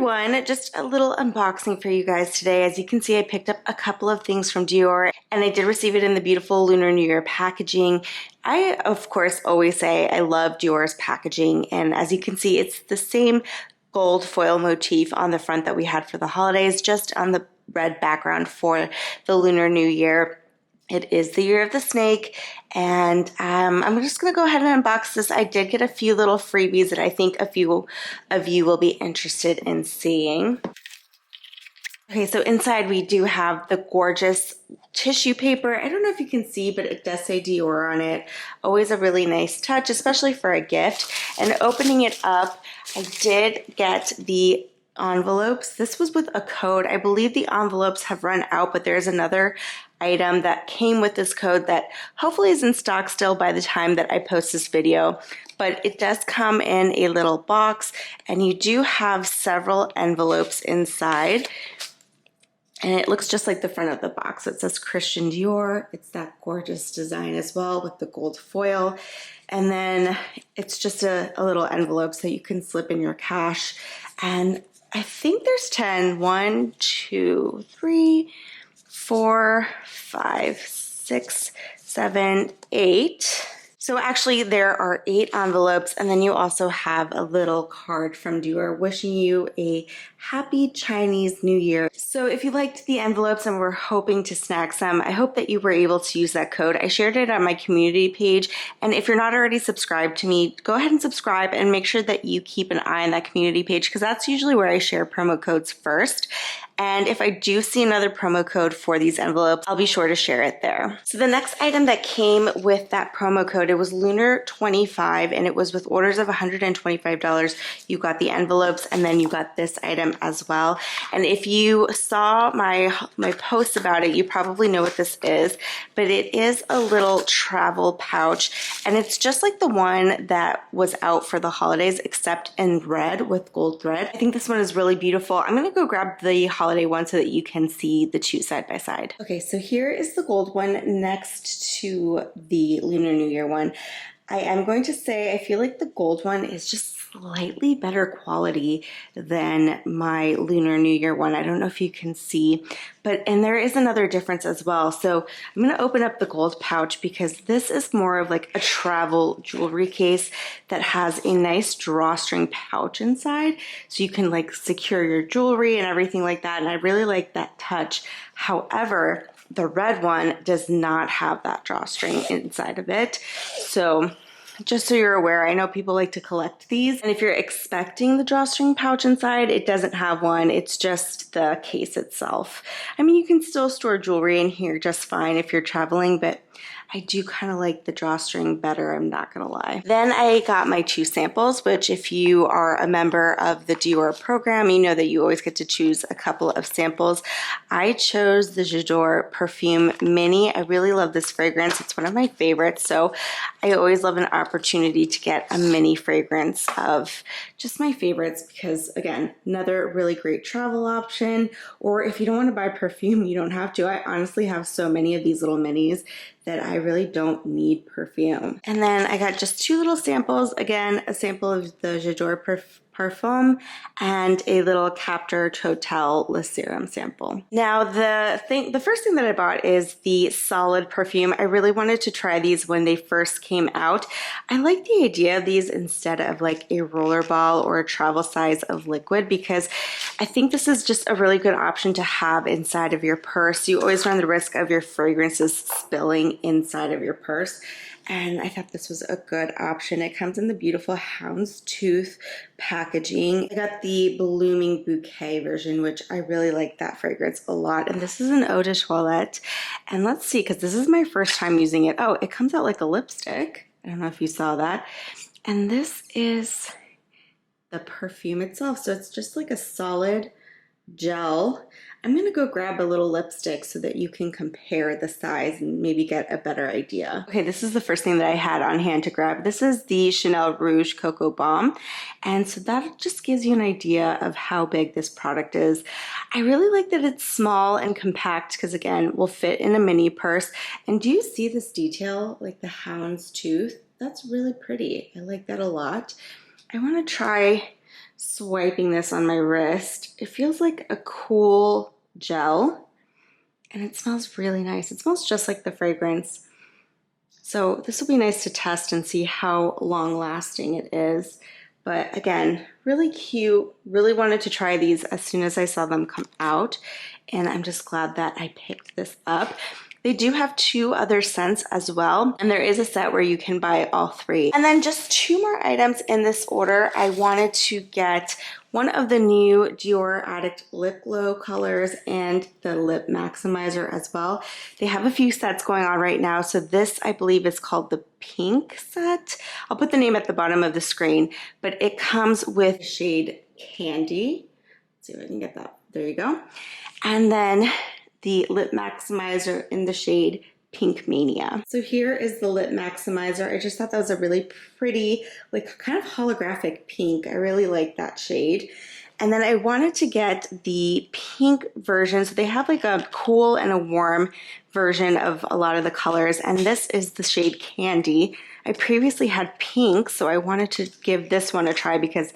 everyone, just a little unboxing for you guys today. As you can see, I picked up a couple of things from Dior and I did receive it in the beautiful Lunar New Year packaging. I, of course, always say I love Dior's packaging, and as you can see, it's the same gold foil motif on the front that we had for the holidays, just on the red background for the Lunar New Year. It is the year of the snake, and I'm just going to go ahead and unbox this. I did get a few little freebies that I think a few of you will be interested in seeing. Okay, so inside we do have the gorgeous tissue paper. I don't know if you can see, but it does say Dior on it. Always a really nice touch, especially for a gift. And opening it up, I did get the envelopes. This was with a code. I believe the envelopes have run out, but there's another item that came with this code that hopefully is in stock still by the time that I post this video. But it does come in a little box, and you do have several envelopes inside. And it looks just like the front of the box. It says Christian Dior. It's that gorgeous design as well with the gold foil. And then it's just a little envelope so you can slip in your cash. And I think there's 10. 1, 2, 3, 4, 5, 6, 7, 8. So actually there are 8 envelopes, and then you also have a little card from Dior wishing you a happy Chinese New Year. So if you liked the envelopes and were hoping to snag some, I hope that you were able to use that code. I shared it on my community page, and if you're not already subscribed to me, go ahead and subscribe and make sure that you keep an eye on that community page, because that's usually where I share promo codes first. And if I do see another promo code for these envelopes, I'll be sure to share it there. So the next item that came with that promo code, it was Lunar 25, and it was with orders of $125. You got the envelopes, and then you got this item as well. And if you saw my post about it, you probably know what this is, but it is a little travel pouch, and it's just like the one that was out for the holidays, except in red with gold thread. I think this one is really beautiful. I'm gonna go grab the holiday one so that you can see the two side by side. Okay, so here is the gold one next to the Lunar New Year one. I am going to say I feel like the gold one is just slightly better quality than my Lunar New Year one. I don't know if you can see, and there is another difference as well. So I'm going to open up the gold pouch because this is more of like a travel jewelry case that has a nice drawstring pouch inside, so you can like secure your jewelry and everything like that. And I really like that touch. However, the red one does not have that drawstring inside of it. So just so you're aware, I know people like to collect these, and if you're expecting the drawstring pouch inside, it doesn't have one. It's just the case itself. I mean, you can still store jewelry in here just fine if you're traveling, but I do kind of like the drawstring better, I'm not gonna lie. Then I got my 2 samples, which if you are a member of the Dior program, you know that you always get to choose a couple of samples. I chose the Dior Perfume Mini. I really love this fragrance. It's one of my favorites, so I always love an opportunity to get a mini fragrance of just my favorites because, again, another really great travel option. Or if you don't want to buy perfume, you don't have to. I honestly have so many of these little minis that I really don't need perfume. And then I got just 2 little samples. Again, a sample of the Dior Perfume and a little Captor Total Le Serum sample. Now the first thing that I bought is the solid perfume. I really wanted to try these when they first came out. I like the idea of these instead of like a roller ball or a travel size of liquid, because I think this is just a really good option to have inside of your purse. You always run the risk of your fragrances spilling inside of your purse, and I thought this was a good option. It comes in the beautiful houndstooth packaging. I got the Blooming Bouquet version, which I really like that fragrance a lot. And this is an eau de toilette. And let's see, because this is my first time using it. Oh, it comes out like a lipstick. I don't know if you saw that. And this is the perfume itself. So it's just like a solid gel. I'm gonna go grab a little lipstick so that you can compare the size and maybe get a better idea. Okay, this is the first thing that I had on hand to grab. This is the Chanel Rouge Cocoa Bomb. And so that just gives you an idea of how big this product is. I really like that it's small and compact because, again, will fit in a mini purse. And do you see this detail, like the houndstooth? That's really pretty. I like that a lot. I wanna try swiping this on my wrist. It feels like a cool gel and it smells really nice. It smells just like the fragrance. So this will be nice to test and see how long lasting it is. But again, really cute. Really wanted to try these as soon as I saw them come out. And I'm just glad that I picked this up. They do have 2 other scents as well, and there is a set where you can buy all 3. And then just 2 more items in this order. I wanted to get one of the new Dior Addict Lip Glow colors and the Lip Maximizer as well. They have a few sets going on right now, so this I believe is called the pink set. I'll put the name at the bottom of the screen, but it comes with shade Candy. Let's see if I can get that. There you go. And then the Lip Maximizer in the shade Pink Mania. So here is the Lip Maximizer. I just thought that was a really pretty, like kind of holographic pink. I really like that shade. And then I wanted to get the pink version. So they have like a cool and a warm version of a lot of the colors. And this is the shade Candy. I previously had pink, so I wanted to give this one a try because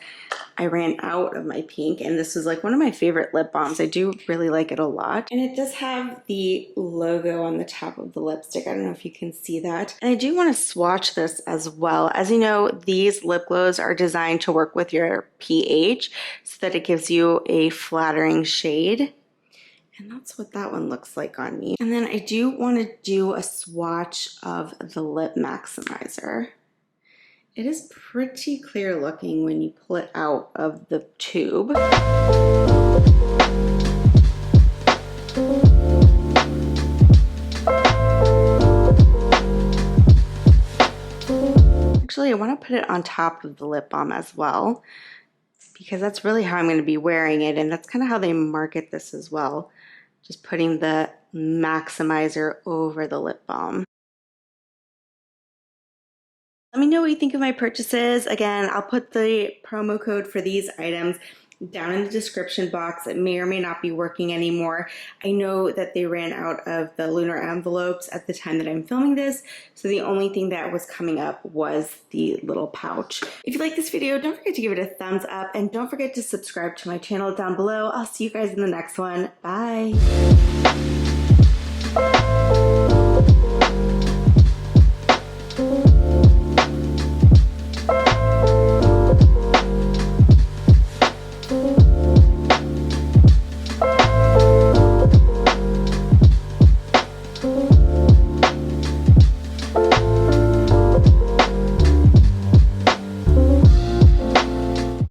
I ran out of my pink, and this is like one of my favorite lip balms. I do really like it a lot. And it does have the logo on the top of the lipstick. I don't know if you can see that. And I do want to swatch this as well. As you know, these lip glows are designed to work with your pH so that it gives you a flattering shade. And that's what that one looks like on me. And then I do want to do a swatch of the Lip Maximizer. It is pretty clear looking when you pull it out of the tube. Actually, I want to put it on top of the lip balm as well, because that's really how I'm going to be wearing it, and that's kind of how they market this as well. Just putting the maximizer over the lip balm. Let me know what you think of my purchases. Again, I'll put the promo code for these items down in the description box. It may or may not be working anymore. I know that they ran out of the lunar envelopes at the time that I'm filming this, so the only thing that was coming up was the little pouch. If you like this video, don't forget to give it a thumbs up, and don't forget to subscribe to my channel down below. I'll see you guys in the next one. Bye!